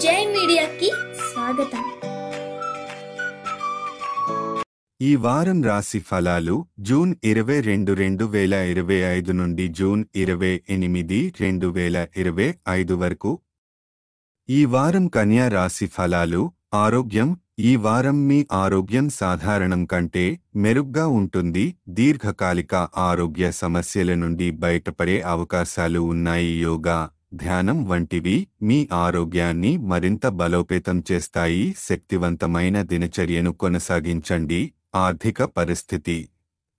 జై మీడియాకి స్వాగతం. ఈ వారం రాశి ఫలాలు జూన్ 22, 2025 నుండి జూన్ 28, 2025 వరకు. ఈ వారం కన్యా రాశి ఫలాలు. ఆరోగ్యం. ఈ వారం మీ ఆరోగ్యం సాధారణం కంటే మెరుగ్గా ఉంటుంది. దీర్ఘకాలిక ఆరోగ్య సమస్యల నుండి బయటపడే అవకాశాలు ఉన్నాయి. యోగా, ధ్యానం వంటివి మీ ఆరోగ్యాన్ని మరింత బలోపేతం చేస్తాయి. శక్తివంతమైన దినచర్యను కొనసాగించండి. ఆర్థిక పరిస్థితి.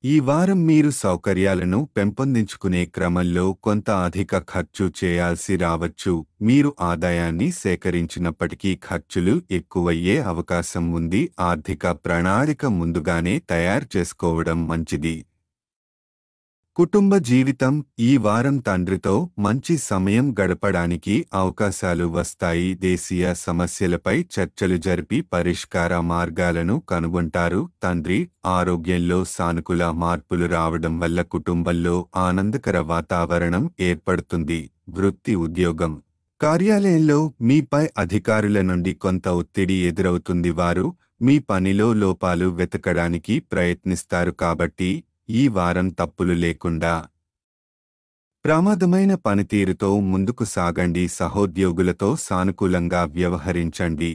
ఈ వారం మీరు సౌకర్యాలను పెంపొందించుకునే క్రమంలో కొంత అధిక ఖర్చు చేయాల్సి రావచ్చు. మీరు ఆదాయాన్ని సేకరించినప్పటికీ ఖర్చులు ఎక్కువయ్యే అవకాశం ఉంది. ఆర్థిక ప్రణాళిక ముందుగానే తయారు చేసుకోవడం మంచిది. కుటుంబ జీవితం. ఈ వారం తండ్రితో మంచి సమయం గడపడానికి అవకాశాలు వస్తాయి. దేశీయ సమస్యలపై చర్చలు జరిపి పరిష్కార మార్గాలను కనుగొంటారు. తండ్రి ఆరోగ్యంలో సానుకూల మార్పులు రావడం వల్ల కుటుంబంలో ఆనందకర వాతావరణం ఏర్పడుతుంది. వృత్తి, ఉద్యోగం. కార్యాలయంలో మీపై అధికారుల నుండి కొంత ఒత్తిడి ఎదురవుతుంది. వారు మీ పనిలో లోపాలు వెతకడానికి ప్రయత్నిస్తారు. కాబట్టి ఈ వారం తప్పులు లేకుండా ప్రమాదమైన పనితీరుతో ముందుకు సాగండి. సహోద్యోగులతో సానుకూలంగా వ్యవహరించండి.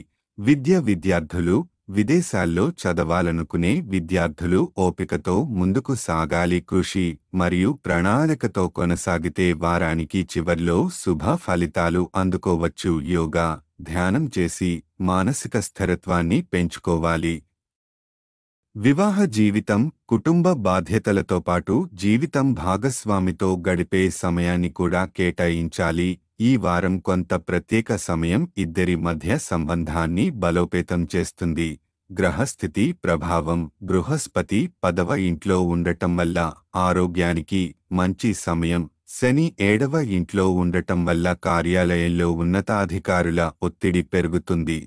విద్యార్థులు. విదేశాల్లో చదవాలనుకునే విద్యార్థులు ఓపికతో ముందుకు సాగాలి. కృషి మరియు ప్రణాళికతో కొనసాగితే వారానికి చివర్లో శుభ ఫలితాలు అందుకోవచ్చు. యోగా, ధ్యానం చేసి మానసిక స్థిరత్వాన్ని పెంచుకోవాలి. వివాహ జీవితం. కుటుంబ బాధ్యతలతో పాటు జీవితం భాగస్వామితో గడిపే సమయాన్ని కూడా కేటాయించాలి. ఈ వారం కొంత ప్రత్యేక సమయం ఇద్దరి మధ్య సంబంధాన్ని బలోపేతం చేస్తుంది. గ్రహస్థితి ప్రభావం. బృహస్పతి 10వ ఇంట్లో ఉండటం వల్ల ఆరోగ్యానికి మంచి సమయం. శని 7వ ఇంట్లో ఉండటం వల్ల కార్యాలయంలో ఉన్నతాధికారుల ఒత్తిడి పెరుగుతుంది.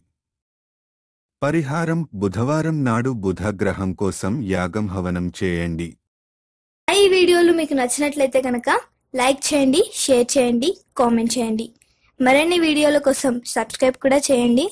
పరిహారం. బుధవారం నాడు బుధ గ్రహం కోసం యాగం హవనం చేయండి. ఈ వీడియోలు మీకు నచ్చినట్లయితే కనుక లైక్ చేయండి, షేర్ చేయండి, కామెంట్ చేయండి. మరిన్ని వీడియోల కోసం సబ్స్క్రైబ్ కూడా చేయండి.